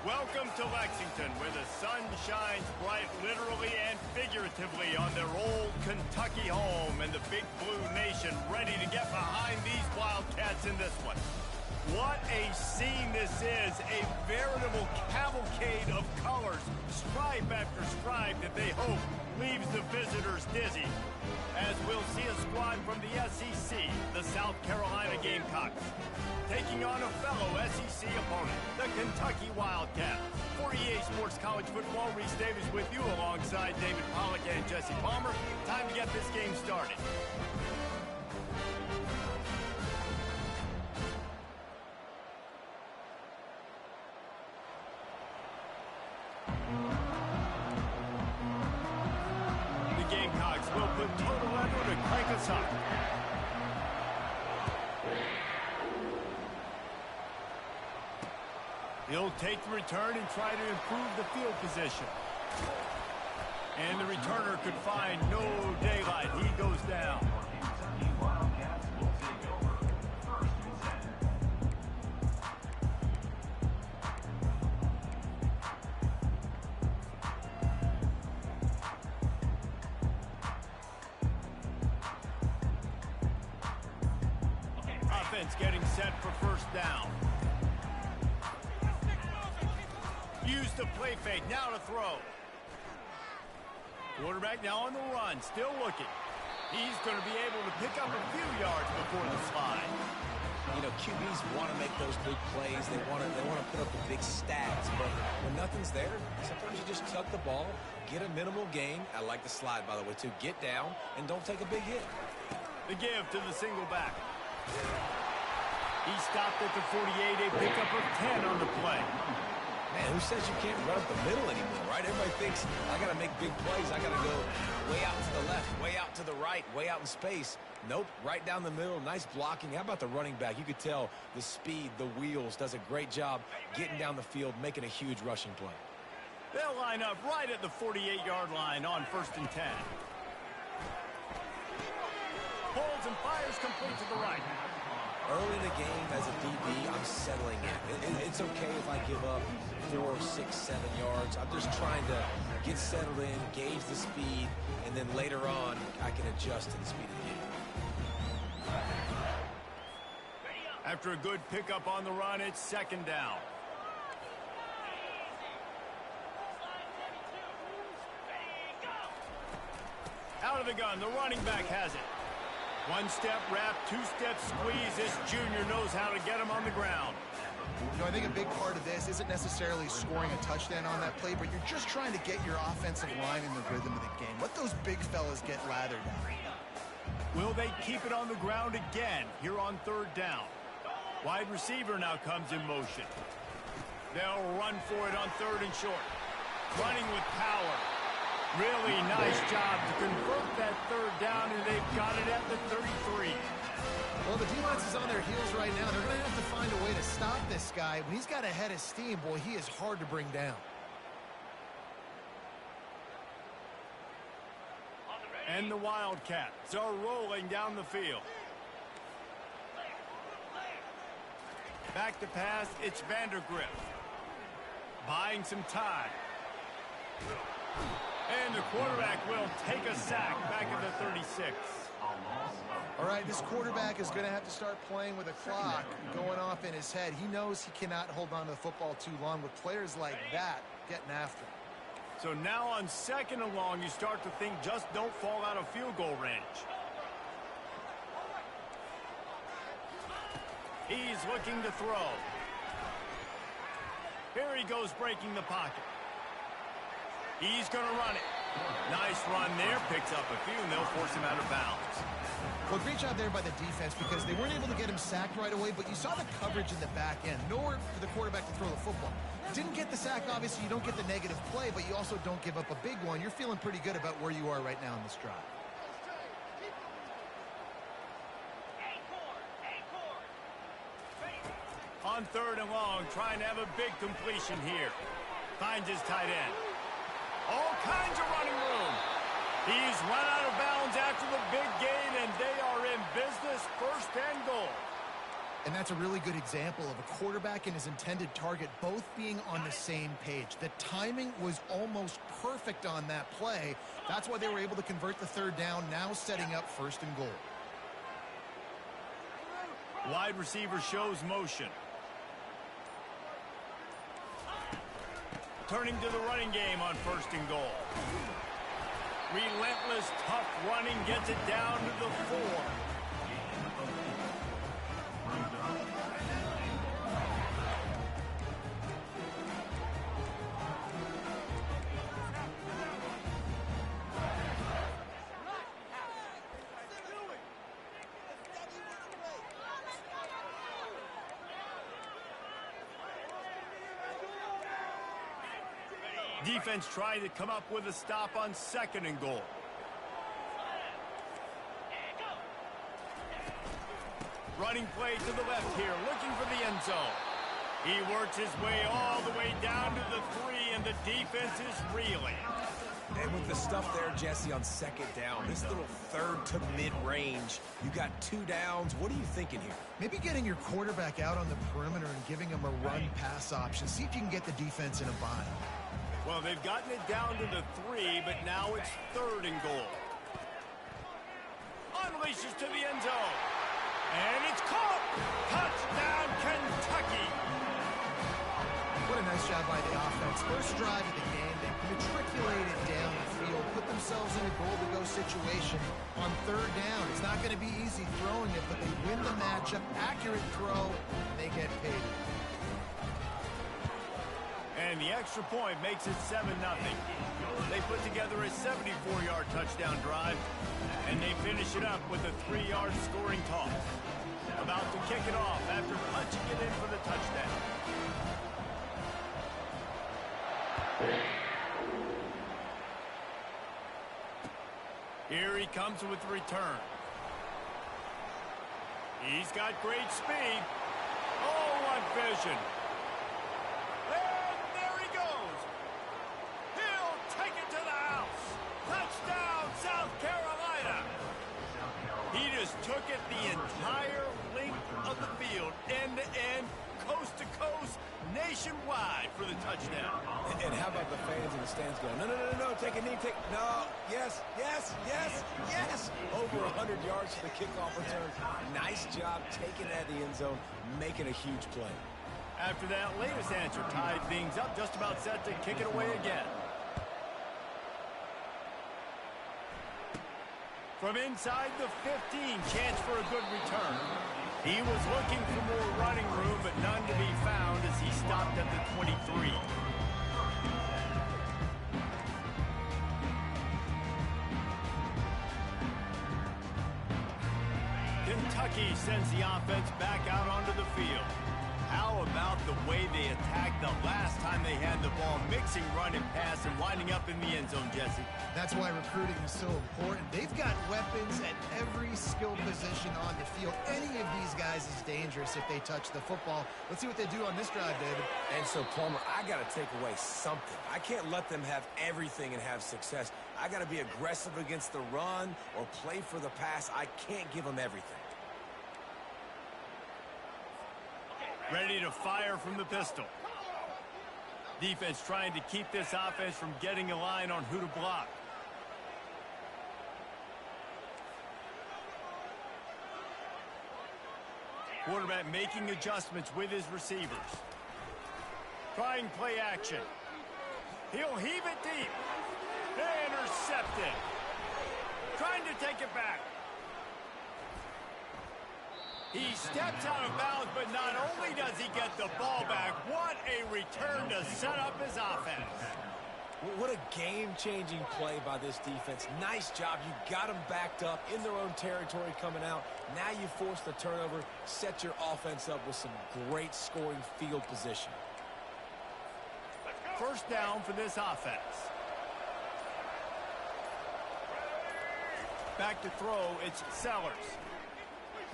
Welcome to Lexington, where the sun shines bright literally and figuratively on their old Kentucky home, and the Big Blue Nation ready to get behind these Wildcats in this one. What a scene this is, a veritable cavalcade of colors, stripe after stripe that they hope leaves the visitors dizzy. As we'll see a squad from the SEC, the South Carolina Gamecocks, taking on a fellow SEC opponent, the Kentucky Wildcats. For EA Sports College Football, Reese Davis with you alongside David Pollack and Jesse Palmer. Time to get this game started. The Gamecocks will put total effort to crank us up. He'll take the return and try to improve the field position. And the returner could find no daylight. He goes down. Offense getting set for first down. Use the play fake, now to throw. Quarterback now on the run, still looking. He's going to be able to pick up a few yards before the slide. You know, QBs want to make those big plays. They want to put up the big stats. But when nothing's there, sometimes you just tuck the ball, get a minimal gain. I like the slide, by the way, too. Get down and don't take a big hit. The give to the single back. He stopped at the 48, a pickup of 10 on the play. Man, who says you can't run up the middle anymore, right? Everybody thinks, I got to make big plays. I got to go way out to the left, way out to the right, way out in space. Nope, right down the middle. Nice blocking. How about the running back? You could tell the speed, the wheels, does a great job getting down the field, making a huge rushing play. They'll line up right at the 48-yard line on 1st and 10. Holds and fires complete to the right. Early in the game, as a DB, I'm settling in. It's okay if I give up 4, 6, 7 yards. I'm just trying to get settled in, gauge the speed, and then later on, I can adjust to the speed of the game. After a good pickup on the run, it's 2nd down. Out of the gun, the running back has it. One step wrap, 2-step squeeze. This junior knows how to get him on the ground. You know, I think a big part of this isn't necessarily scoring a touchdown on that play, but you're just trying to get your offensive line in the rhythm of the game. Let those big fellas get lathered down. Will they keep it on the ground again here on 3rd down? Wide receiver now comes in motion. They'll run for it on 3rd and short. Running with power. Really nice job to convert that 3rd down, and they've got it at the 33. Well, the defense is on their heels right now. They're going to have to find a way to stop this guy. When he's got a head of steam, boy, he is hard to bring down. And the Wildcats are rolling down the field. Back to pass, it's Vandergrift. Buying some time. And the quarterback will take a sack back at the 36. All right, this quarterback is going to have to start playing with a clock going off in his head. He knows he cannot hold on to the football too long with players like that getting after him. So now on 2nd and long, you start to think just don't fall out of field goal range. He's looking to throw. Here he goes breaking the pocket. He's going to run it. Nice run there. Picks up a few, and they'll force him out of bounds. Well, great job there by the defense because they weren't able to get him sacked right away, but you saw the coverage in the back end. Nowhere for the quarterback to throw the football. Didn't get the sack, obviously. You don't get the negative play, but you also don't give up a big one. You're feeling pretty good about where you are right now in this drive. On 3rd and long, trying to have a big completion here. Finds his tight end. All kinds of running room. He's run out of bounds after the big gain, and they are in business, 1st and goal. And that's a really good example of a quarterback and his intended target both being on the same page. The timing was almost perfect on that play. That's why they were able to convert the third down, now setting up 1st and goal. Wide receiver shows motion. Turning to the running game on 1st and goal. Relentless, tough running gets it down to the 4. Defense trying to come up with a stop on 2nd and goal. Running play to the left here, looking for the end zone. He works his way all the way down to the 3, and the defense is reeling. And with the stuff there, Jesse, on 2nd down, this little 3rd to mid-range, you got 2 downs. What are you thinking here? Maybe getting your quarterback out on the perimeter and giving him a run-pass option. See if you can get the defense in a bind. Well, they've gotten it down to the 3, but now it's 3rd and goal. Unleashes to the end zone. And it's caught! Touchdown, Kentucky! What a nice job by the offense. First drive of the game, they matriculated down the field, put themselves in a goal-to-go situation on 3rd down. It's not going to be easy throwing it, but they win the matchup. Accurate throw, and they get paid. And the extra point makes it 7-0. They put together a 74-yard touchdown drive, and they finish it up with a 3-yard scoring toss. About to kick it off after punching it in for the touchdown. Here he comes with the return. He's got great speed. Oh, what vision. Took it the entire length of the field, end-to-end, coast-to-coast, nationwide for the touchdown. And how about the fans in the stands going, no, take a knee, no, yes, yes, yes, yes. Over 100 yards for the kickoff return. Nice job taking it at the end zone, making a huge play. After that latest answer tied things up, just about set to kick it away again. From inside the 15, chance for a good return. He was looking for more running room, but none to be found as he stopped at the 23. Kentucky sends the offense back out onto the field. How about the way they attacked the last time they had the ball, mixing run and pass and winding up in the end zone, Jesse? That's why recruiting is so important. They've got weapons at every skill position on the field. Any of these guys is dangerous if they touch the football. Let's see what they do on this drive, David. And so, Plummer, I got to take away something. I can't let them have everything and have success. I got to be aggressive against the run or play for the pass. I can't give them everything. Ready to fire from the pistol. Defense trying to keep this offense from getting a line on who to block. Quarterback making adjustments with his receivers. Trying play action. He'll heave it deep. Intercepted. Trying to take it back. He steps out of bounds, but not only does he get the ball back, what a return to set up his offense. What a game-changing play by this defense. Nice job. You got them backed up in their own territory coming out. Now you force the turnover, set your offense up with some great scoring field position. First down for this offense. Back to throw, it's Sellers.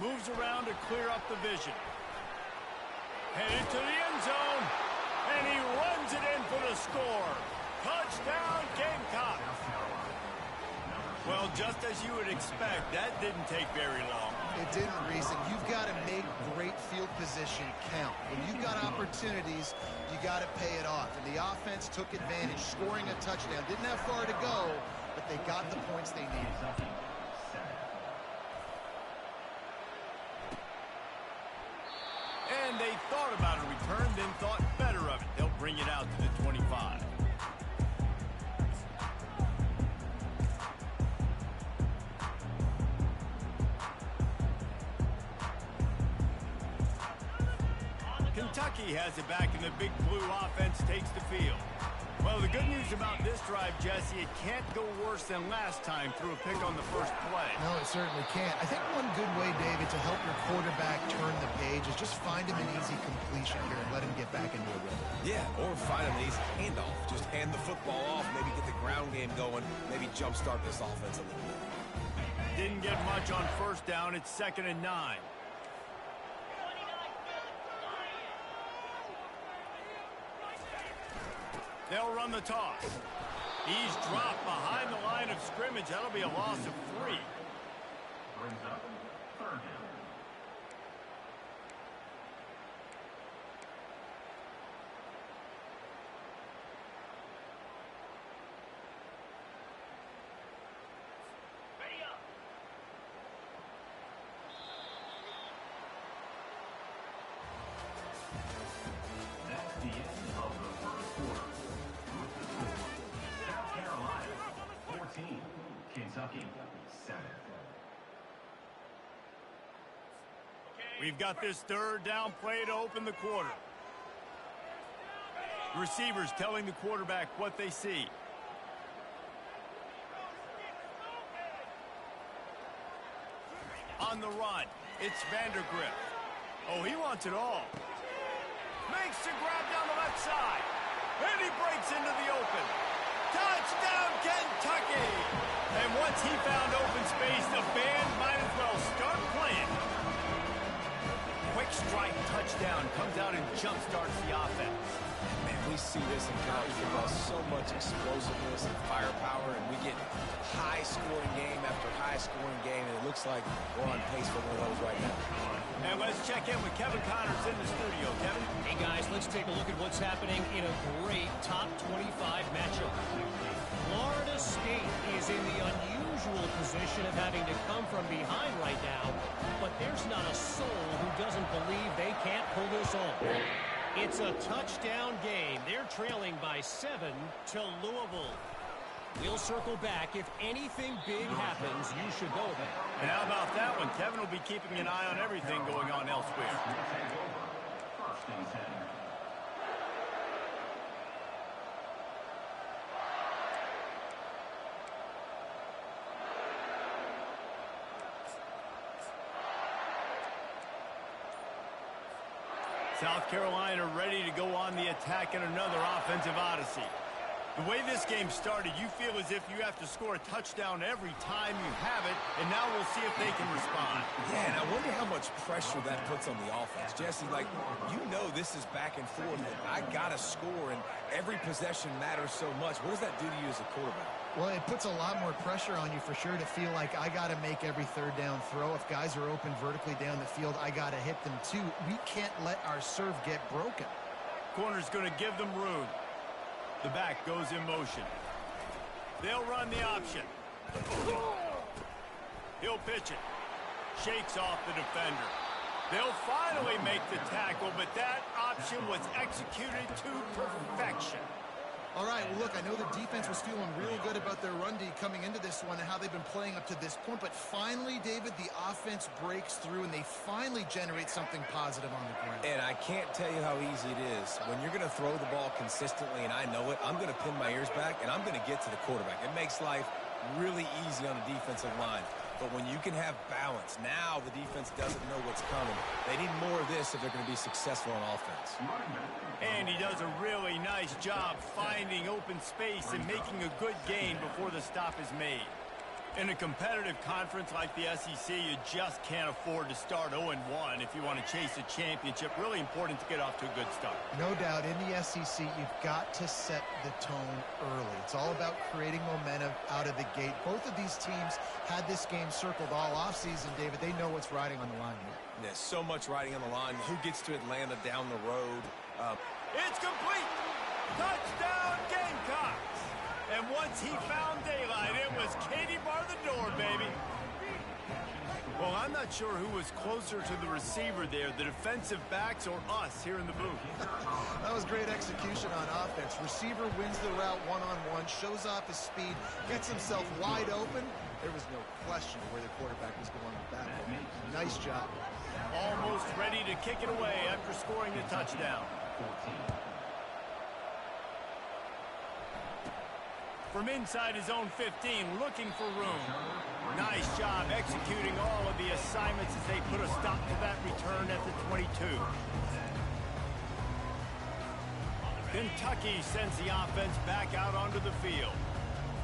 Moves around to clear up the vision. Headed to the end zone, and he runs it in for the score. Touchdown, Gamecocks. Well, just as you would expect, that didn't take very long. It didn't, Reese, and you've got to make great field position count. When you've got opportunities, you got to pay it off. And the offense took advantage, scoring a touchdown. Didn't have far to go, but they got the points they needed. And they thought about a return, then thought better of it. They'll bring it out to the 25. Kentucky has it back, and the Big Blue offense takes the field. Well, the good news about this drive, Jesse, it can't go worse than last time through a pick on the first play. No, it certainly can't. I think one good way, David, to help your quarterback turn the page is just find him an easy completion here and let him get back into a rhythm. Yeah, or find an easy handoff. Just hand the football off, maybe get the ground game going, maybe jumpstart this offense a little bit. Didn't get much on first down. It's 2nd and 9. They'll run the toss. He's dropped behind the line of scrimmage. That'll be a loss of 3. Brings up 3rd down. That's the end of the first quarter. With the score, South Carolina 14, Kentucky 7. We've got this 3rd down play to open the quarter. The receivers telling the quarterback what they see. On the run, it's Vandergrift. Oh, he wants it all. Makes the grab down the left side. And he breaks into the open. Touchdown, Kentucky! And once he found open space, the band might as well start playing. Quick strike touchdown comes out and jump-starts the offense. Man, we see this in college football, so much explosiveness and firepower, and we get high-scoring game after high-scoring game, and it looks like we're on pace for one of those right now. And let's check in with Kevin Connors in the studio. Kevin? Hey, guys, let's take a look at what's happening in a great top 25 matchup. Florida State is in the unusual position of having to come from behind right now, but there's not a soul who doesn't believe they can't pull this off. It's a touchdown game. They're trailing by 7 to Louisville. We'll circle back. If anything big happens, you should go there. And how about that one? Kevin will be keeping an eye on everything going on elsewhere. First and 10. South Carolina ready to go on the attack in another offensive odyssey. The way this game started, you feel as if you have to score a touchdown every time you have it, and now we'll see if they can respond. Yeah, and I wonder how much pressure that puts on the offense. Jesse, like, you know this is back and forth, and I got to score, and every possession matters so much. What does that do to you as a quarterback? Well, it puts a lot more pressure on you for sure to feel like I got to make every 3rd down throw. If guys are open vertically down the field, I got to hit them too. We can't let our serve get broken. Corner's going to give them room. The back goes in motion. They'll run the option. He'll pitch it. Shakes off the defender. They'll finally make the tackle, but that option was executed to perfection. All right, well, look, I know the defense was feeling real good about their run D coming into this one and how they've been playing up to this point, but finally, David, the offense breaks through and they finally generate something positive on the ground. And I can't tell you how easy it is. When you're going to throw the ball consistently, and I know it, I'm going to pin my ears back, and I'm going to get to the quarterback. It makes life really easy on the defensive line. But when you can have balance, now the defense doesn't know what's coming. They need more of this if they're going to be successful on offense. And he does a really nice job finding open space and making a good gain before the stop is made. In a competitive conference like the SEC, you just can't afford to start 0-1 if you want to chase a championship. Really important to get off to a good start. No doubt, in the SEC, you've got to set the tone early. It's all about creating momentum out of the gate. Both of these teams had this game circled all offseason, David. They know what's riding on the line here. There's so much riding on the line. Who gets to Atlanta down the road? It's complete! Touchdown, Gamecocks! And once he found daylight, it was Katie bar the door, baby. Well, I'm not sure who was closer to the receiver there, the defensive backs or us here in the booth. That was great execution on offense. Receiver wins the route one-on-one, shows off his speed, gets himself wide open. There was no question where the quarterback was going with that one. Nice job. Almost ready to kick it away after scoring the touchdown. From inside his own 15, looking for room. Nice job executing all of the assignments as they put a stop to that return at the 22. Kentucky sends the offense back out onto the field.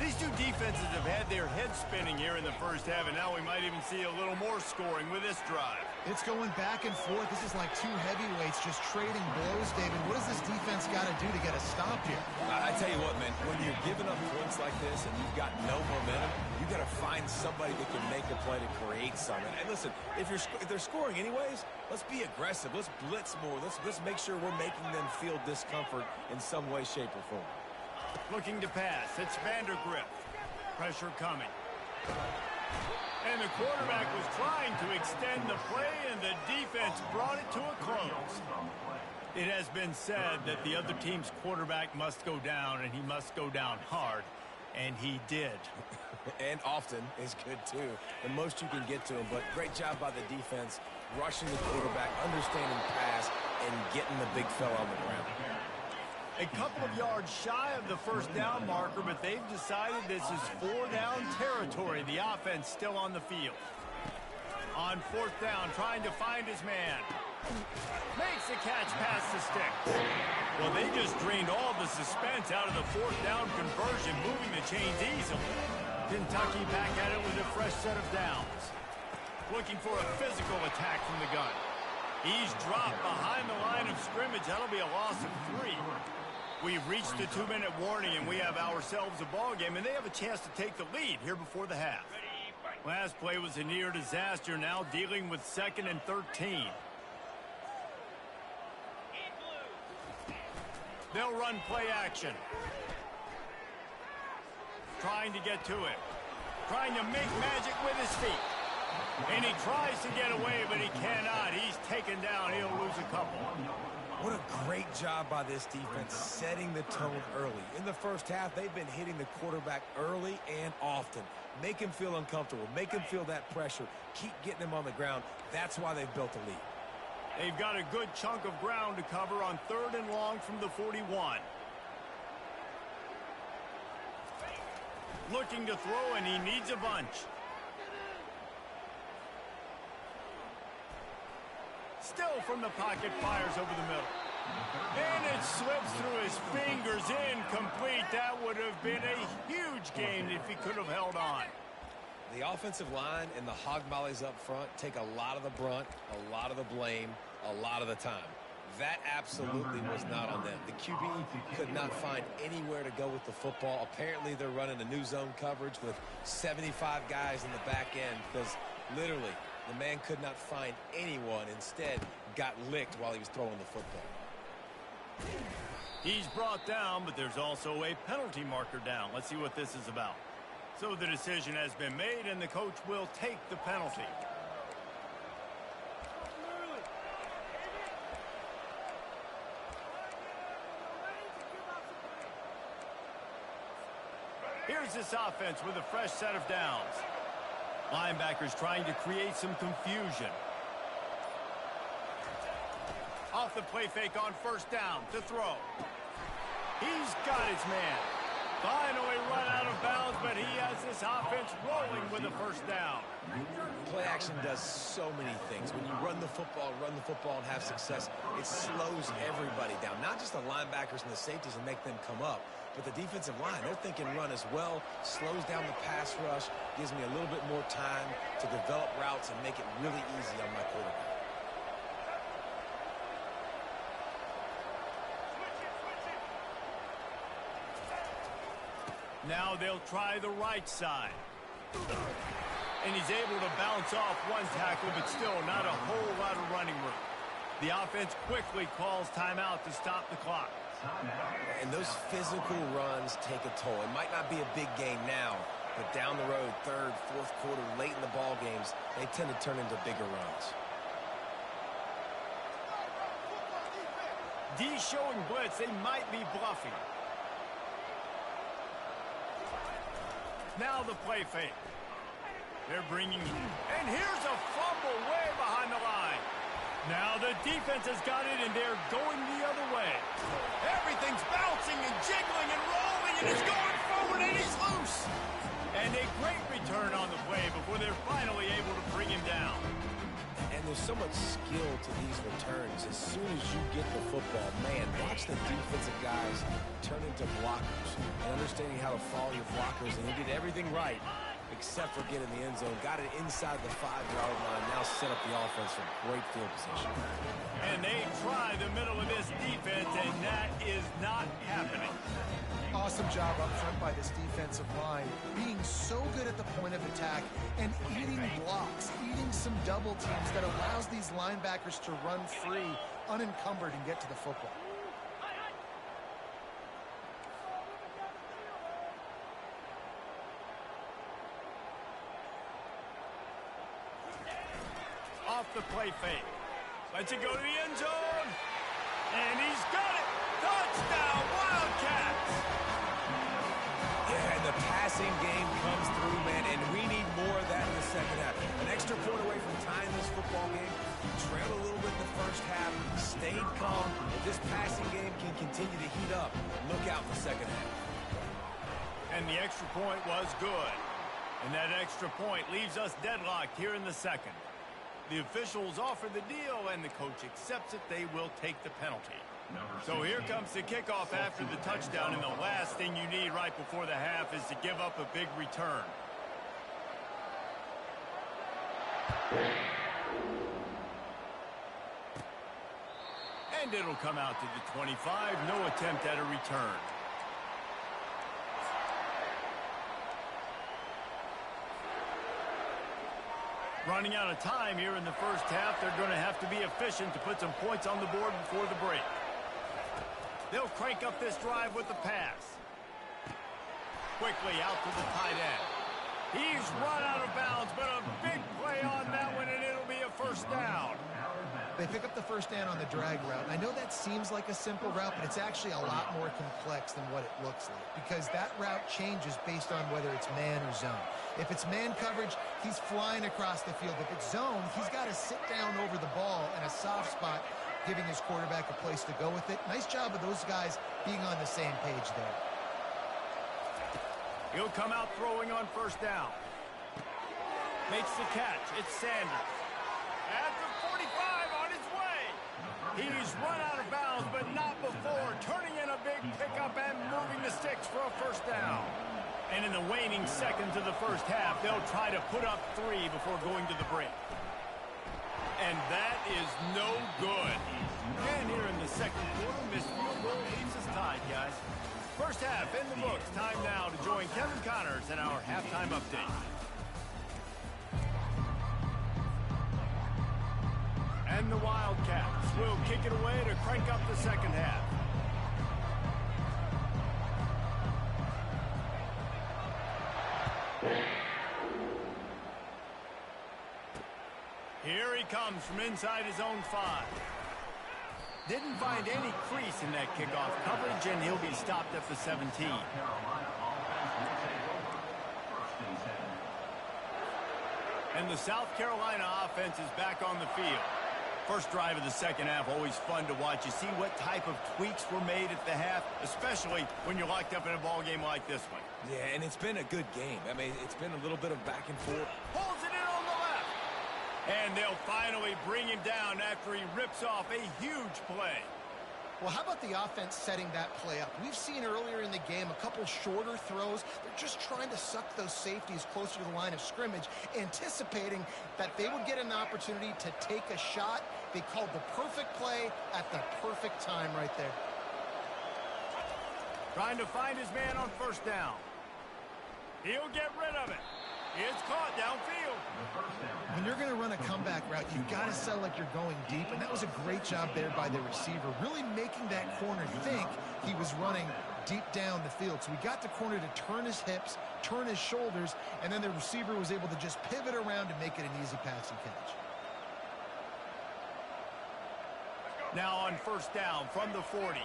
These two defenses have had their heads spinning here in the first half, and now we might even see a little more scoring with this drive. It's going back and forth. This is like two heavyweights just trading blows, David. What does this defense got to do to get a stop here? I tell you what, man, when you're giving up points like this and you've got no momentum, you got to find somebody that can make a play to create something. And listen, if they're scoring anyways, let's be aggressive. Let's blitz more. Let's make sure we're making them feel discomfort in some way, shape, or form. Looking to pass. It's Vandergrift. Pressure coming. And the quarterback was trying to extend the play, and the defense brought it to a close. It has been said that the other team's quarterback must go down, and he must go down hard. And he did. And often is good, too. The most you can get to him. But great job by the defense, rushing the quarterback, understanding pass, and getting the big fella on the ground. A couple of yards shy of the first down marker, but they've decided this is 4-down territory. The offense still on the field. On 4th down, trying to find his man. Makes the catch past the sticks. Well, they just drained all the suspense out of the 4th down conversion, moving the chains easily. Kentucky back at it with a fresh set of downs. Looking for a physical attack from the gun. He's dropped behind the line of scrimmage. That'll be a loss of 3. We've reached the 2-minute warning, and we have ourselves a ball game, and they have a chance to take the lead here before the half. Last play was a near disaster, now dealing with 2nd and 13. They'll run play action. Trying to get to it. Trying to make magic with his feet. And he tries to get away, but he cannot. He's taken down. He'll lose a couple. What a great job by this defense setting the tone early. In the first half, they've been hitting the quarterback early and often. Make him feel uncomfortable. Make him feel that pressure. Keep getting him on the ground. That's why they've built a lead. They've got a good chunk of ground to cover on 3rd and long from the 41. Looking to throw, and he needs a bunch. Still from the pocket, fires over the middle. And it slips through his fingers, incomplete. That would have been a huge gain if he could have held on. The offensive line and the hog mollies up front take a lot of the brunt, a lot of the blame, a lot of the time. That absolutely was not on them. The QB could not find anywhere to go with the football. Apparently, they're running a new zone coverage with 75 guys in the back end because literally the man could not find anyone. Instead, got licked while he was throwing the football. He's brought down, but there's also a penalty marker down. Let's see what this is about. So the decision has been made, and the coach will take the penalty. Here's this offense with a fresh set of downs. Linebackers trying to create some confusion. Off the play fake on 1st down to throw. He's got his man. Finally run out of bounds, but he has this offense rolling with a 1st down. Play action does so many things. When you run the football and have success, it slows everybody down. Not just the linebackers and the safeties and make them come up, but the defensive line, they're thinking run as well, slows down the pass rush, gives me a little bit more time to develop routes and make it really easy on my quarterback. Now they'll try the right side. And he's able to bounce off one tackle, but still not a whole lot of running room. The offense quickly calls timeout to stop the clock. And those physical runs take a toll. It might not be a big game now, but down the road, third, fourth quarter, late in the ball games, they tend to turn into bigger runs. D showing blitz, they might be bluffing. Now the play fake. They're bringing, and here's a fumble way behind the line. Now the defense has got it, and they're going the other way. Everything's bouncing and jiggling and rolling, and it's going forward, and he's loose. And a great return on the play before they're finally able to bring him down. And there's so much skill to these returns. As soon as you get the football, man, watch the defensive guys turn into blockers and understanding how to follow your blockers. And he did everything right except for getting the end zone. Got it inside the 5-yard line. Now set up the offense for great field position. And they try the middle of this defense, and that is not happening. Awesome job up front by this defensive line, being so good at the point of attack and eating blocks, eating some double teams that allows these linebackers to run free, unencumbered, and get to the football. Off the play fake. Lets it go to the end zone. And he's got it. Touchdown, Wildcats. Yeah, and the passing game comes through, man, and we need more of that in the second half. An extra point away from tying this football game. Trailed a little bit in the first half, stayed calm. If this passing game can continue to heat up, look out in the second half. And the extra point was good. And that extra point leaves us deadlocked here in the second. The officials offer the deal, and the coach accepts it. They will take the penalty. So here comes the kickoff after the touchdown, and the last thing you need right before the half is to give up a big return. And it'll come out to the 25. No attempt at a return. Running out of time here in the first half. They're going to have to be efficient to put some points on the board before the break. They'll crank up this drive with the pass. Quickly out to the tight end. He's run out of bounds, but a big play on that one, and it'll be a first down. They pick up the first down on the drag route. I know that seems like a simple route, but it's actually a lot more complex than what it looks like, because that route changes based on whether it's man or zone. If it's man coverage, he's flying across the field. If it's zone, he's got to sit down over the ball in a soft spot, giving his quarterback a place to go with it. Nice job of those guys being on the same page there. He'll come out throwing on first down. Makes the catch. It's Sanders. At the 45 on his way. He's run out of bounds, but not before. Turning in a big pickup and moving the sticks for a first down. And in the waning seconds of the first half, they'll try to put up 3 before going to the break. And that is no good. And here in the second quarter, missed field goal leaves us tied, guys. First half in the books. Time now to join Kevin Connors in our halftime update. And the Wildcats will kick it away to crank up the second half. Here he comes from inside his own 5. Didn't find any crease in that kickoff coverage, and he'll be stopped at the 17. And the South Carolina offense is back on the field. First drive of the second half, always fun to watch. You see what type of tweaks were made at the half, especially when you're locked up in a ball game like this one. Yeah, and it's been a good game. I mean, it's been a little bit of back and forth. Pulls it in on the left. And they'll finally bring him down after he rips off a huge play. Well, how about the offense setting that play up? We've seen earlier in the game a couple shorter throws. They're just trying to suck those safeties closer to the line of scrimmage, anticipating that they would get an opportunity to take a shot. They called the perfect play at the perfect time right there. Trying to find his man on first down. He'll get rid of it. It's caught downfield. When you're going to run a comeback route, you've got to sell like you're going deep, and that was a great job there by the receiver, really making that corner think he was running deep down the field. So we got the corner to turn his hips, turn his shoulders, and then the receiver was able to just pivot around and make it an easy passing catch. Now on first down from the 40.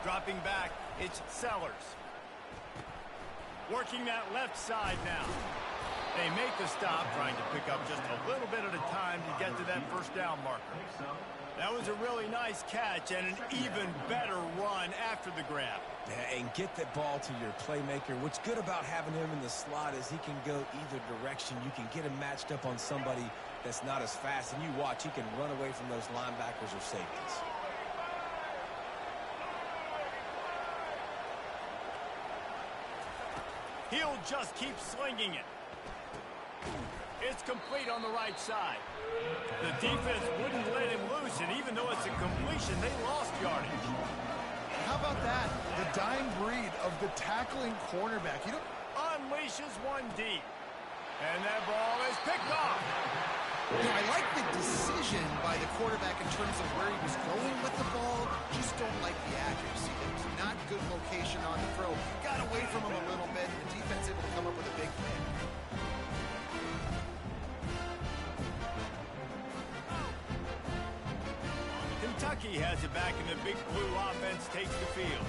Dropping back, it's Sellers. Working that left side now. They make the stop, trying to pick up just a little bit at a time to get to that first down marker. That was a really nice catch and an even better run after the grab. Yeah, and get that ball to your playmaker. What's good about having him in the slot is he can go either direction. You can get him matched up on somebody that's not as fast, and you watch, he can run away from those linebackers or safeties. He'll just keep slinging it. It's complete on the right side. The defense wouldn't let him loose, and even though it's a completion, they lost yardage. How about that? The dime breed of the tackling cornerback. You know, Unleashes one deep. And that ball is picked off. I like the decision by the quarterback in terms of where he was going with the ball. Just don't like the accuracy. It was not good location on the throw. Got away from him a little bit, and the defense able to come up with a big play. Kentucky has it back, and the Big Blue offense takes the field.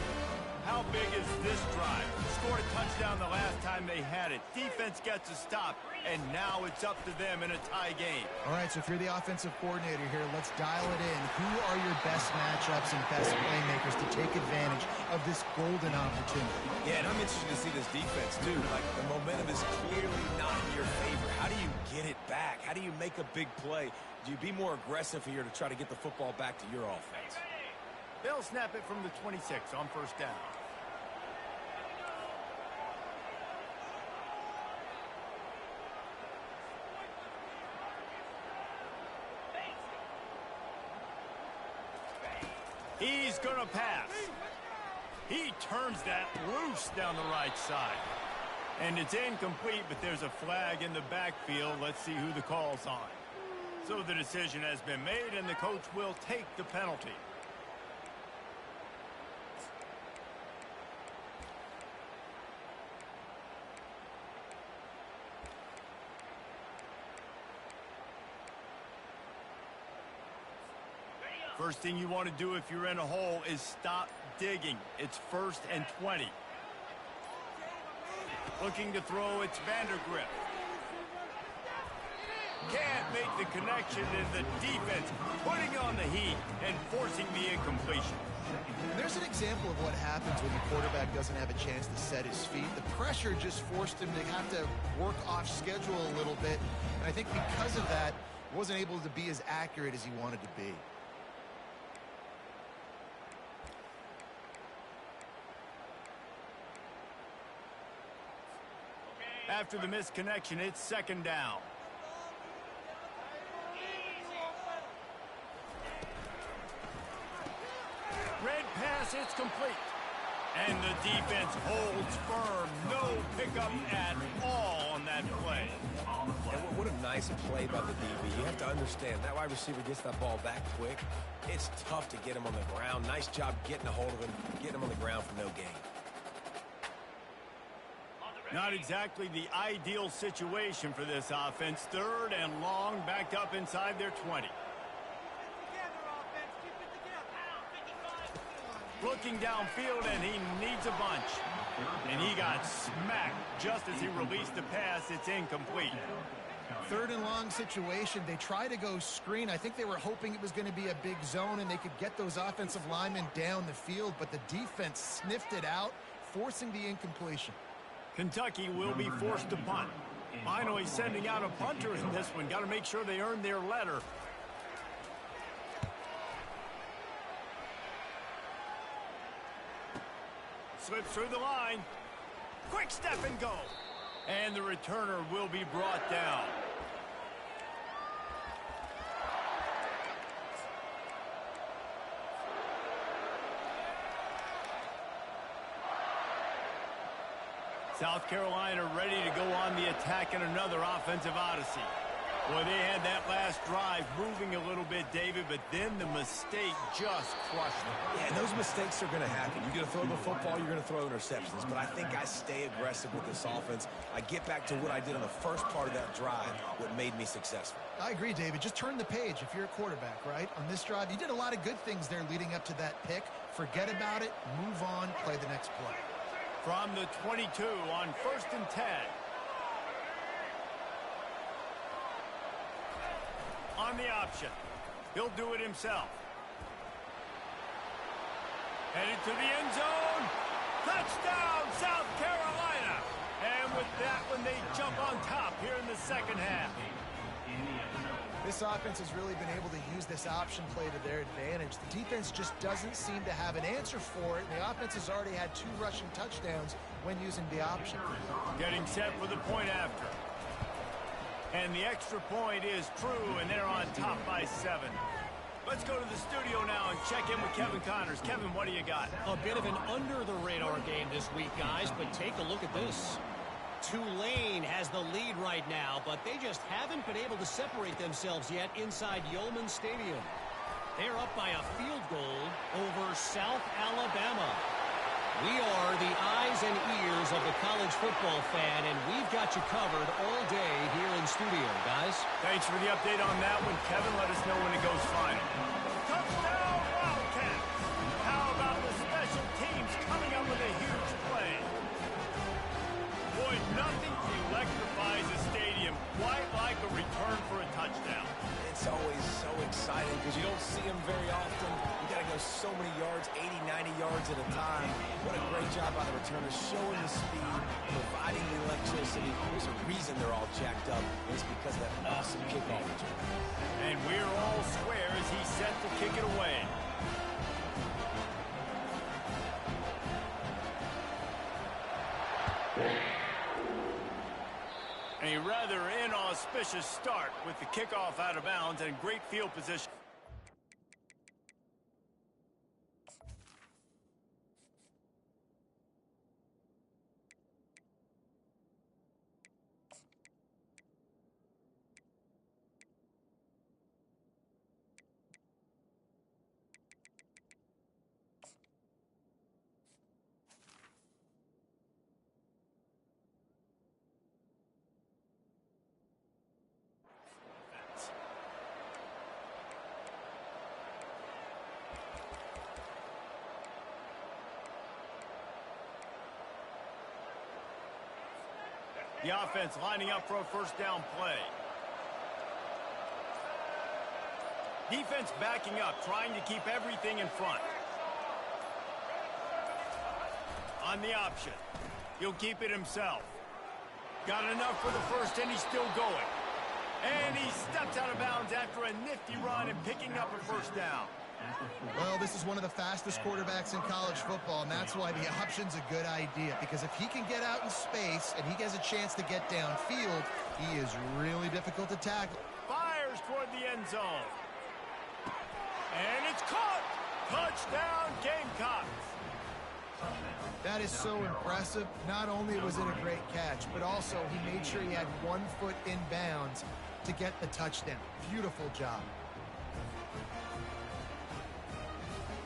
How big is this drive? Scored a touchdown the last time they had it. Defense gets a stop, and now it's up to them in a tie game. All right, so if you're the offensive coordinator here, let's dial it in. Who are your best matchups and best playmakers to take advantage of this golden opportunity? Yeah, and I'm interested to see this defense, too. Like, the momentum is clearly not in your favor. How do you get it back? How do you make a big play? Do you be more aggressive here to try to get the football back to your offense? They'll snap it from the 26 on first down. He's going to pass. He turns that loose down the right side. And it's incomplete, but there's a flag in the backfield. Let's see who the call's on. So the decision has been made, and the coach will take the penalty. First thing you want to do if you're in a hole is stop digging. It's 1st and 20. Looking to throw, it's Vandergrift. Can't make the connection, and the defense putting on the heat and forcing the incompletion. And there's an example of what happens when the quarterback doesn't have a chance to set his feet. The pressure just forced him to have to work off schedule a little bit. And I think because of that, he wasn't able to be as accurate as he wanted to be. After the misconnection, it's 2nd down. Red pass, it's complete. And the defense holds firm. No pickup at all on that play. And what a nice play by the DB. You have to understand, that wide receiver gets that ball back quick. It's tough to get him on the ground. Nice job getting a hold of him, getting him on the ground for no gain. Not exactly the ideal situation for this offense. 3rd and long, backed up inside their 20. Looking downfield, and he needs a bunch. And he got smacked just as he released the pass. It's incomplete. 3rd and long situation. They try to go screen. I think they were hoping it was going to be a big zone and they could get those offensive linemen down the field, but the defense sniffed it out, forcing the incompletion. Kentucky will be forced to punt. Finally sending out a punter in this one. Got to make sure they earn their letter. Slips through the line. Quick step and go. And the returner will be brought down. South Carolina ready to go on the attack in another offensive odyssey. Boy, they had that last drive moving a little bit, David, but then the mistake just crushed them. Yeah, and those mistakes are going to happen. You're going to throw the football, you're going to throw interceptions. But I think I stay aggressive with this offense. I get back to what I did on the first part of that drive, what made me successful. I agree, David. Just turn the page if you're a quarterback, right? On this drive, you did a lot of good things there leading up to that pick. Forget about it, move on, play the next play. From the 22 on 1st and 10. On the option. He'll do it himself. Headed to the end zone. Touchdown, South Carolina. And with that one, they jump on top here in the second half. This offense has really been able to use this option play to their advantage. The defense just doesn't seem to have an answer for it. And the offense has already had 2 rushing touchdowns when using the option. Getting set for the point after. And the extra point is true, and they're on top by 7. Let's go to the studio now and check in with Kevin Connors. Kevin, what do you got? A bit of an under-the-radar game this week, guys, but take a look at this. Tulane has the lead right now, but they just haven't been able to separate themselves yet inside Yulman Stadium. They're up by a field goal over South Alabama. We are the eyes and ears of the college football fan, and we've got you covered all day here in studio, guys. Thanks for the update on that one, Kevin. Let us know when it goes final. Touchdown, Wildcats! How about the special teams coming up with a huge play? Boy, nothing electrifies a stadium quite like a return for a touchdown. It's always so exciting because you don't see them very often. You got to go so many yards, 80, 90 yards at a time. What a great job by the returners, showing the speed, providing the electricity. There's a reason they're all jacked up. It's because of that awesome kickoff return. And we're all square as he's set to kick it away. A rather inauspicious start with the kickoff out of bounds and great field position. The offense lining up for a first down play. Defense backing up, trying to keep everything in front. On the option. He'll keep it himself. Got enough for the first, and he's still going. And he steps out of bounds after a nifty run and picking up a first down. Well, this is one of the fastest quarterbacks in college football, and that's why the option's a good idea. Because if he can get out in space and he has a chance to get downfield, he is really difficult to tackle. Fires toward the end zone. And it's caught. Touchdown, Gamecocks. That is so impressive. Not only was it a great catch, but also he made sure he had 1 foot in bounds to get the touchdown. Beautiful job.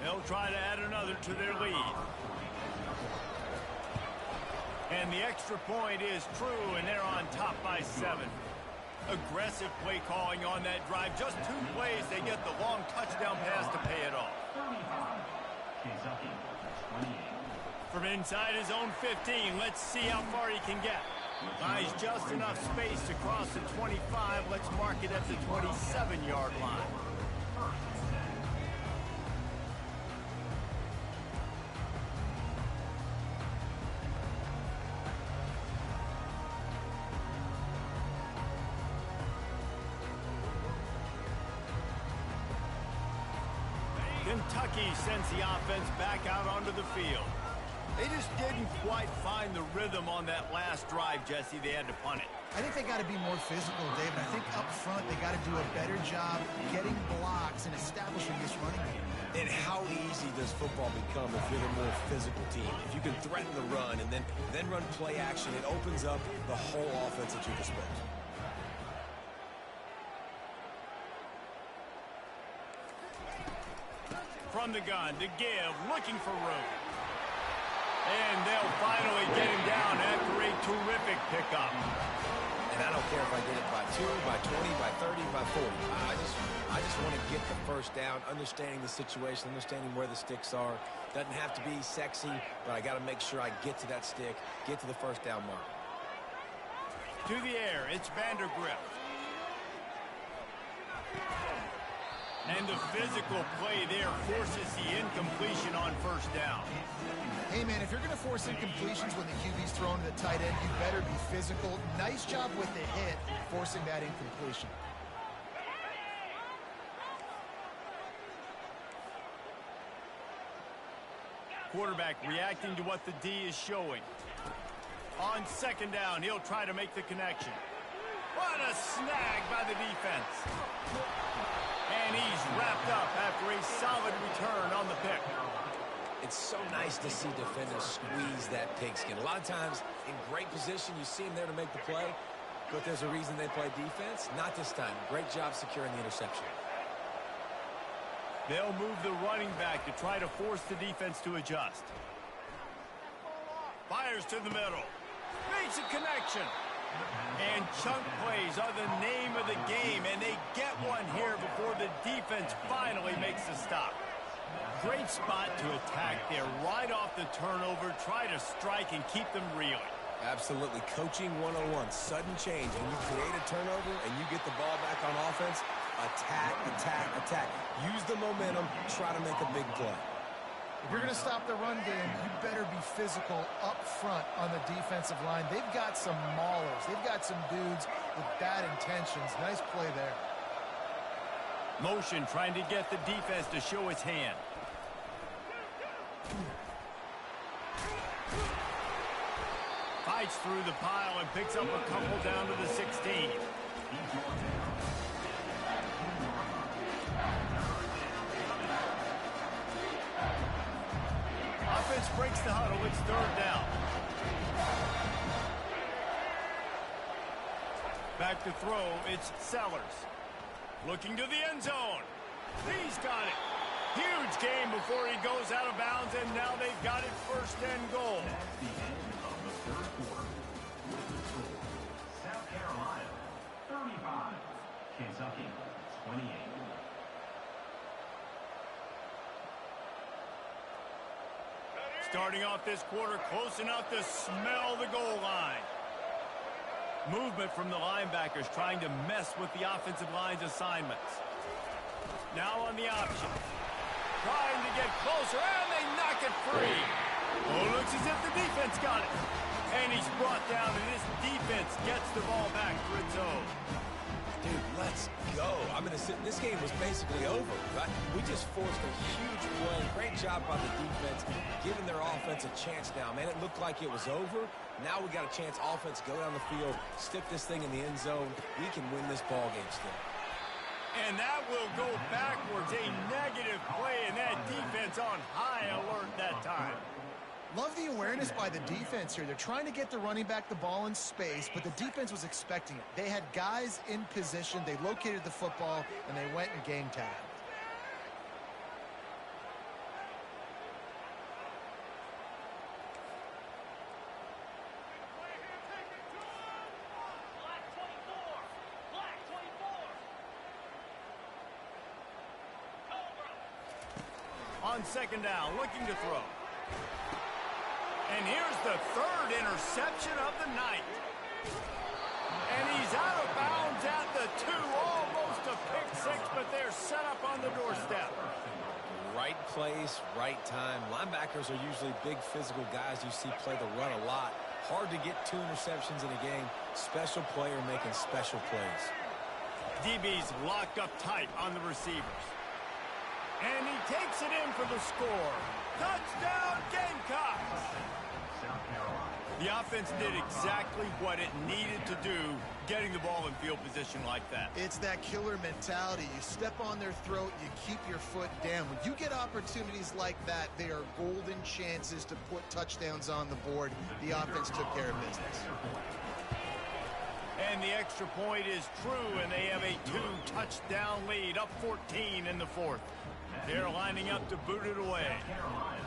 They'll try to add another to their lead. And the extra point is true, and they're on top by 7. Aggressive play calling on that drive. Just 2 plays, they get the long touchdown pass to pay it off. Kentucky, 28. From inside his own 15, let's see how far he can get. Buys just enough space to cross the 25. Let's mark it at the 27-yard line. Kentucky sends the offense back out onto the field. They just didn't quite find the rhythm on that last drive, Jesse. They had to punt it. I think they got to be more physical, David. I think up front they got to do a better job getting blocks and establishing this running game. And how easy does football become if you're the more physical team? If you can threaten the run and then run play action, it opens up the whole offense at your disposal. From the gun to give, looking for room. And they'll finally get him down after a terrific pickup. And I don't care if I get it by 2, by 20, by 30, by 40. I just want to get the first down, understanding the situation, understanding where the sticks are. Doesn't have to be sexy, but I got to make sure I get to that stick, get to the first down mark. To the air, it's Vandergrift. And the physical play there forces the incompletion on first down. Hey, man, if you're going to force incompletions when the QB's thrown to the tight end, you better be physical. Nice job with the hit, forcing that incompletion. Quarterback reacting to what the D is showing. On second down, he'll try to make the connection. What a snag by the defense. And he's wrapped up after a solid return on the pick. It's so nice to see defenders squeeze that pigskin. A lot of times, in great position, you see them there to make the play, but there's a reason they play defense. Not this time. Great job securing the interception. They'll move the running back to try to force the defense to adjust. Fires to the middle. Makes a connection. And chunk plays are the name of the game, and they get one here before the defense finally makes the stop. Great spot to attack there, right off the turnover. Try to strike and keep them reeling. Absolutely. Coaching 101. Sudden change. When you create a turnover and you get the ball back on offense, attack, attack, attack. Use the momentum. Try to make a big play. If you're going to stop the run game, you better be physical up front on the defensive line. They've got some maulers. They've got some dudes with bad intentions. Nice play there. Motion trying to get the defense to show its hand. Fights through the pile and picks up a couple down to the 16. Offense breaks the huddle. It's third down. Back to throw. It's Sellers. Looking to the end zone. He's got it. Huge game before he goes out of bounds, and now they've got it first and goal. That's the end of the third quarter. With the score, South Carolina 35, Kentucky 28. Starting off this quarter close enough to smell the goal line. Movement from the linebackers trying to mess with the offensive line's assignments. Now on the option. Trying to get closer, and they knock it free. Oh, looks as if the defense got it. And he's brought down, and this defense gets the ball back for its own. Dude, let's go. I mean, this game was basically over, right? We just forced a huge play. Great job by the defense, giving their offense a chance now. Man, it looked like it was over. Now we got a chance. Offense, go down the field, stick this thing in the end zone. We can win this ball game still. And that will go backwards. A negative play, and that defense on high alert that time. Love the awareness by the defense here. They're trying to get the running back the ball in space, but the defense was expecting it. They had guys in position. They located the football, and they went and game tagged. On second down, looking to throw. And here's the third interception of the night. And he's out of bounds at the 2, almost a pick six, but they're set up on the doorstep. Right place, right time. Linebackers are usually big physical guys you see play the run a lot. Hard to get 2 interceptions in a game. Special player making special plays. DB's locked up tight on the receivers. And he takes it in for the score. Touchdown, Gamecocks! South Carolina. The offense did exactly what it needed to do, getting the ball in field position like that. It's that killer mentality. You step on their throat, you keep your foot down. When you get opportunities like that, they are golden chances to put touchdowns on the board. The offense took care of business. And the extra point is true, and they have a 2-touchdown lead, up 14 in the fourth. They're lining up to boot it away. South Carolina,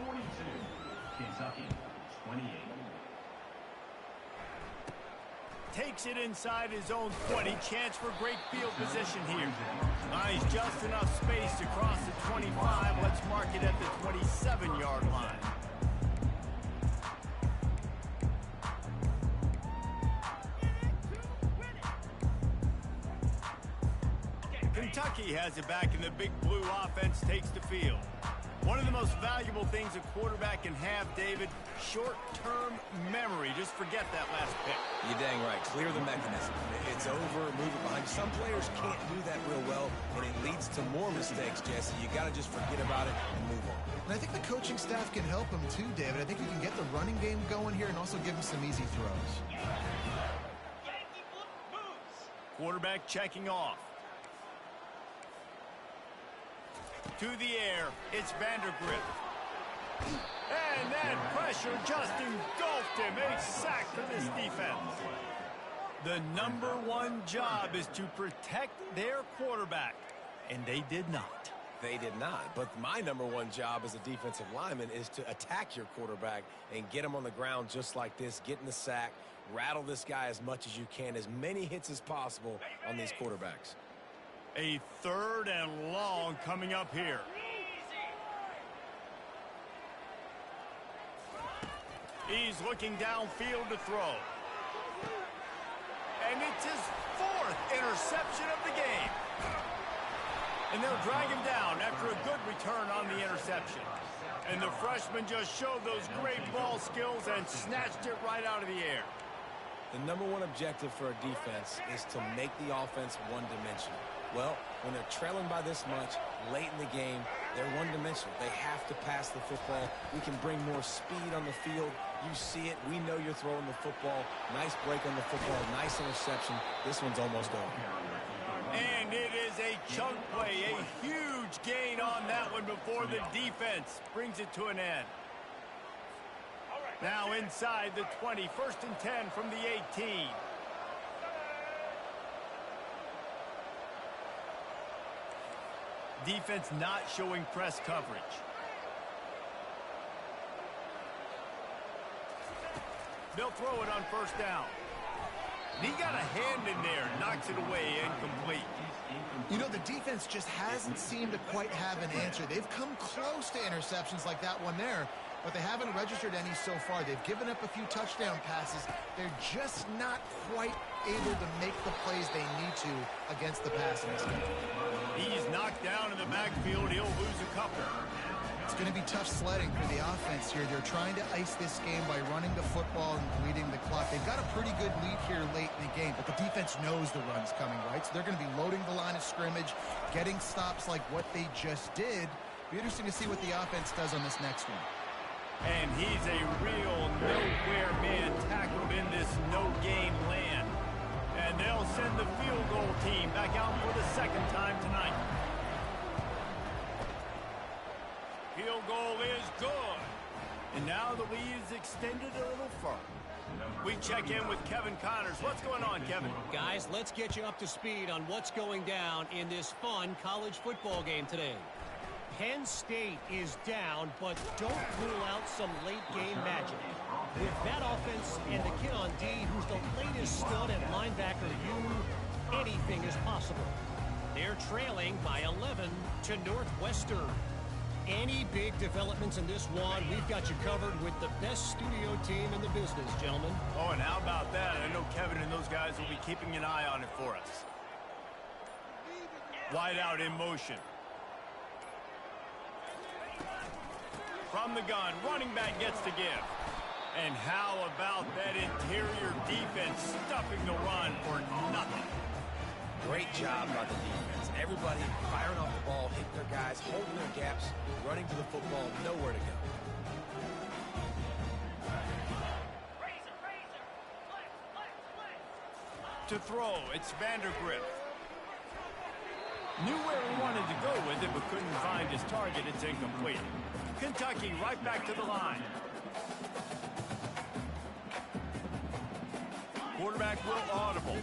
42. Kentucky, 28. Takes it inside his own 20. Chance for great field position here. Nice, just enough space to cross the 25. Let's mark it at the 27-yard line. Kentucky has it back, and the Big Blue offense takes the field. One of the most valuable things a quarterback can have, David, short-term memory. Just forget that last pick. You're dang right. Clear the mechanism. It's over, move it behind. Some players can't do that real well, and it leads to more mistakes, Jesse. You got to just forget about it and move on. And I think the coaching staff can help him too, David. I think you can get the running game going here and also give him some easy throws. Quarterback checking off. To the air, it's Vandergrift. And that pressure just engulfed him. A sack for this defense. The #1 job is to protect their quarterback, and they did not. They did not. But my #1 job as a defensive lineman is to attack your quarterback and get him on the ground just like this, get in the sack, rattle this guy as much as you can, as many hits as possible on these quarterbacks. A 3rd and long coming up here. He's looking downfield to throw. And it's his 4th interception of the game. And they'll drag him down after a good return on the interception. And the freshman just showed those great ball skills and snatched it right out of the air. The #1 objective for a defense is to make the offense one-dimensional. Well, when they're trailing by this much late in the game, they're one-dimensional. They have to pass the football. We can bring more speed on the field. You see it. We know you're throwing the football. Nice break on the football. Nice interception. This one's almost over. And it is a chunk play. A huge gain on that one before the defense brings it to an end. Now inside the 20. 1st and 10 from the 18. Defense not showing press coverage. They'll throw it on 1st down. He got a hand in there, knocks it away, incomplete. You know, the defense just hasn't seemed to quite have an answer. They've come close to interceptions like that one there, but they haven't registered any so far. They've given up a few touchdown passes. They're just not quite able to make the plays they need to against the passing game. He's knocked down in the backfield. He'll lose a couple. It's going to be tough sledding for the offense here. They're trying to ice this game by running the football and bleeding the clock. They've got a pretty good lead here late in the game, but the defense knows the run's coming, right? So they're going to be loading the line of scrimmage, getting stops like what they just did. Be interesting to see what the offense does on this next one. And he's a real nowhere man tackled in this no-gain land. And they'll send the field goal team back out for the 2nd time tonight. Field goal is good. And now the lead is extended a little further. We check in with Kevin Connors. What's going on, Kevin? Guys, let's get you up to speed on what's going down in this fun college football game today. Penn State is down, but don't rule out some late-game magic. With that offense and the kid on D, who's the latest stud at linebacker, anything is possible. They're trailing by 11 to Northwestern. Any big developments in this one, we've got you covered with the best studio team in the business, gentlemen. Oh, and how about that? I know Kevin and those guys will be keeping an eye on it for us. Wide out in motion. From the gun, running back gets to give. And how about that interior defense stuffing the run for nothing? Great job by the defense. Everybody firing off the ball, hitting their guys, holding their gaps, running to the football, nowhere to go. To throw, it's Vandergrift. Knew where he wanted to go with it, but couldn't find his target. It's incomplete. Kentucky right back to the line. Quarterback will audible.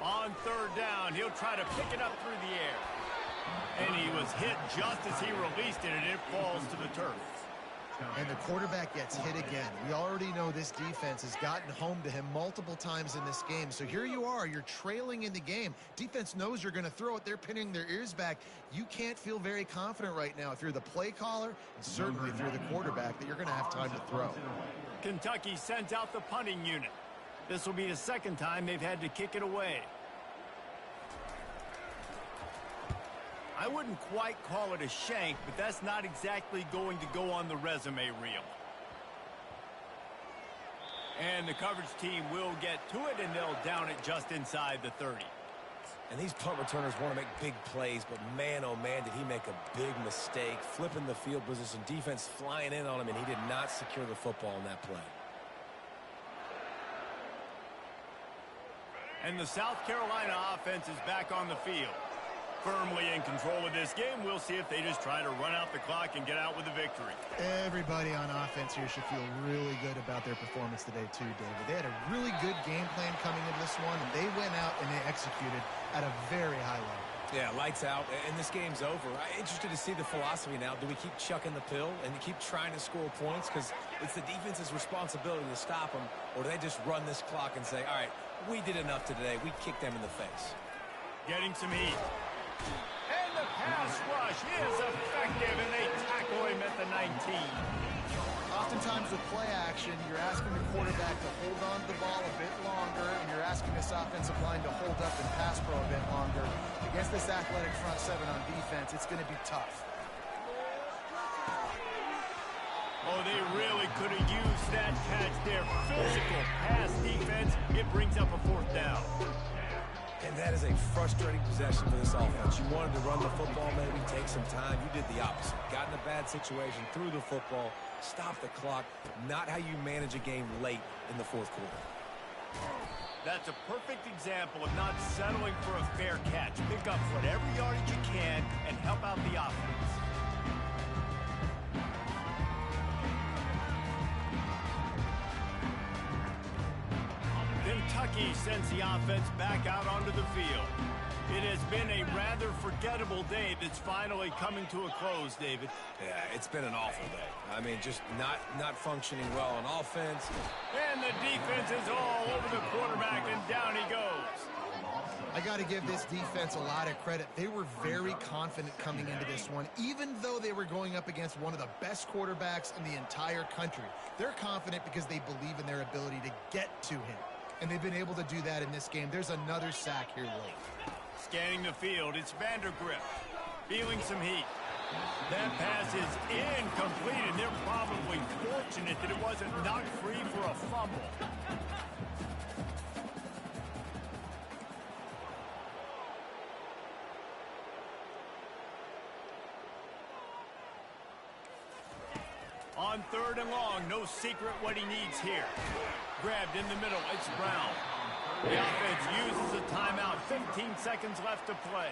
On third down, he'll try to pick it up through the air. And he was hit just as he released it, and it falls to the turf. And the quarterback gets hit again. We already know this defense has gotten home to him multiple times in this game. So here you are, you're trailing in the game. Defense knows you're going to throw it. They're pinning their ears back. You can't feel very confident right now if you're the play caller, and certainly if you're the quarterback, that you're going to have time to throw. Kentucky sends out the punting unit. This will be the second time they've had to kick it away. I wouldn't quite call it a shank, but that's not exactly going to go on the resume reel. And the coverage team will get to it, and they'll down it just inside the 30. And these punt returners want to make big plays, but man, oh man, did he make a big mistake. Flipping the field position, defense flying in on him, and he did not secure the football in that play. And the South Carolina offense is back on the field. Firmly in control of this game. We'll see if they just try to run out the clock and get out with a victory. Everybody on offense here should feel really good about their performance today too, David. They had a really good game plan coming into this one, and they went out and they executed at a very high level. Yeah, lights out, and this game's over. I'm interested to see the philosophy now. Do we keep chucking the pill and keep trying to score points? Because it's the defense's responsibility to stop them, or do they just run this clock and say, all right, we did enough today. We kicked them in the face. Getting some heat. And the pass rush is effective, and they tackle him at the 19. Oftentimes with play action, you're asking the quarterback to hold on to the ball a bit longer, and you're asking this offensive line to hold up and pass pro a bit longer. Against this athletic front seven on defense, it's going to be tough. Oh, they really could have used that catch there. Physical pass defense. It brings up a fourth down. And that is a frustrating possession for this offense. You wanted to run the football, maybe take some time. You did the opposite. Got in a bad situation, threw the football, stopped the clock. Not how you manage a game late in the fourth quarter. That's a perfect example of not settling for a fair catch. Pick up whatever yardage you can and help out the offense. Kentucky sends the offense back out onto the field. It has been a rather forgettable day that's finally coming to a close, David. Yeah, it's been an awful day. I mean, just not functioning well on offense. And the defense is all over the quarterback, and down he goes. I got to give this defense a lot of credit. They were very confident coming into this one, even though they were going up against one of the best quarterbacks in the entire country. They're confident because they believe in their ability to get to him. And they've been able to do that in this game. There's another sack here late. Scanning the field, it's Vandergrift. Feeling some heat. That pass is incomplete, and they're probably fortunate that it wasn't knocked free for a fumble. On third and long, no secret what he needs here. Grabbed in the middle, it's Brown. The offense uses a timeout, 15 seconds left to play.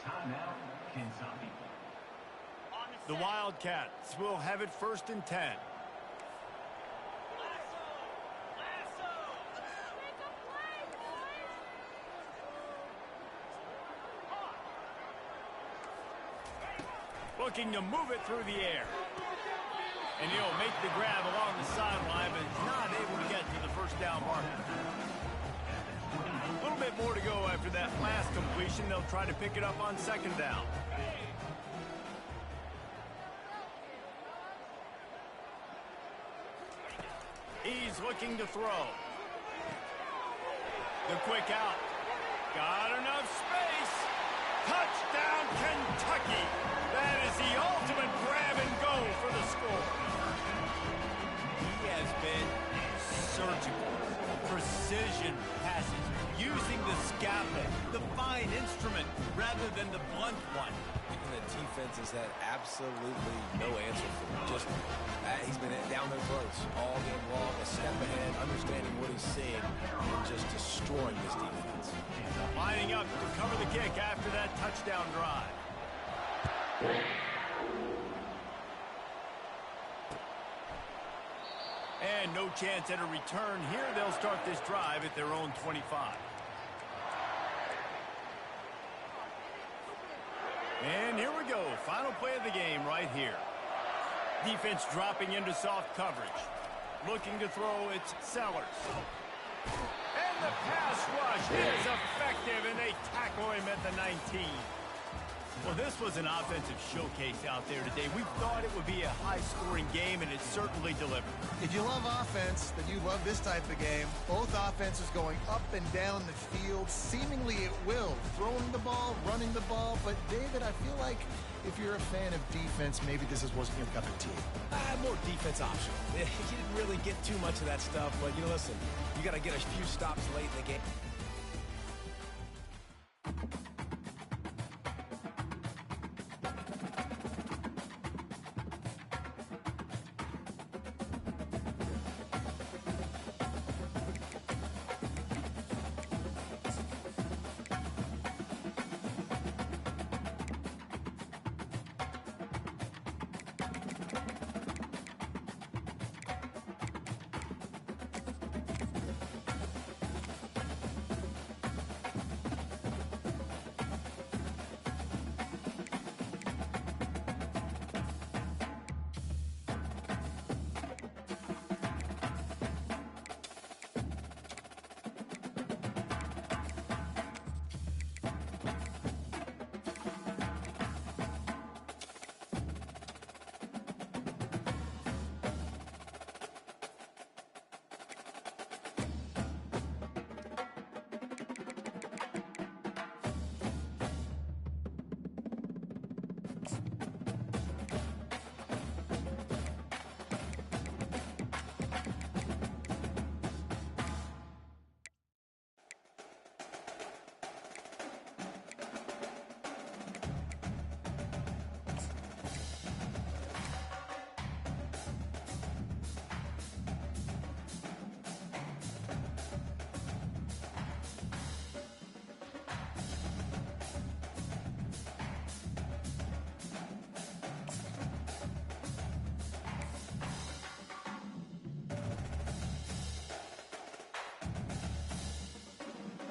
Timeout, Kentucky. The Wildcats will have it 1st and 10. Looking to move it through the air. And he'll make the grab along the sideline, but not able to get to the first down marker. A little bit more to go after that last completion. They'll try to pick it up on 2nd down. He's looking to throw. The quick out. Got enough space. Touchdown, Kentucky. That is the ultimate grab and go for the score. precision passes, using the scalpel, the fine instrument, rather than the blunt one. And the defense has had absolutely no answer for him. Just, he's been down there close all game long, a step ahead, understanding what he's seeing, and just destroying this defense. Lining up to cover the kick after that touchdown drive. And no chance at a return here. They'll start this drive at their own 25. And here we go. Final play of the game right here. Defense dropping into soft coverage. Looking to throw, it's Sellers. And the pass rush is effective, and they tackle him at the 19. Well, this was an offensive showcase out there today. We thought it would be a high-scoring game, and it certainly delivered. If you love offense, then you love this type of game. Both offenses going up and down the field, seemingly at will, throwing the ball, running the ball. But, David, I feel like if you're a fan of defense, maybe this wasn't your cup of tea. More defense optional. You didn't really get too much of that stuff, but, listen, you got to get a few stops late in the game.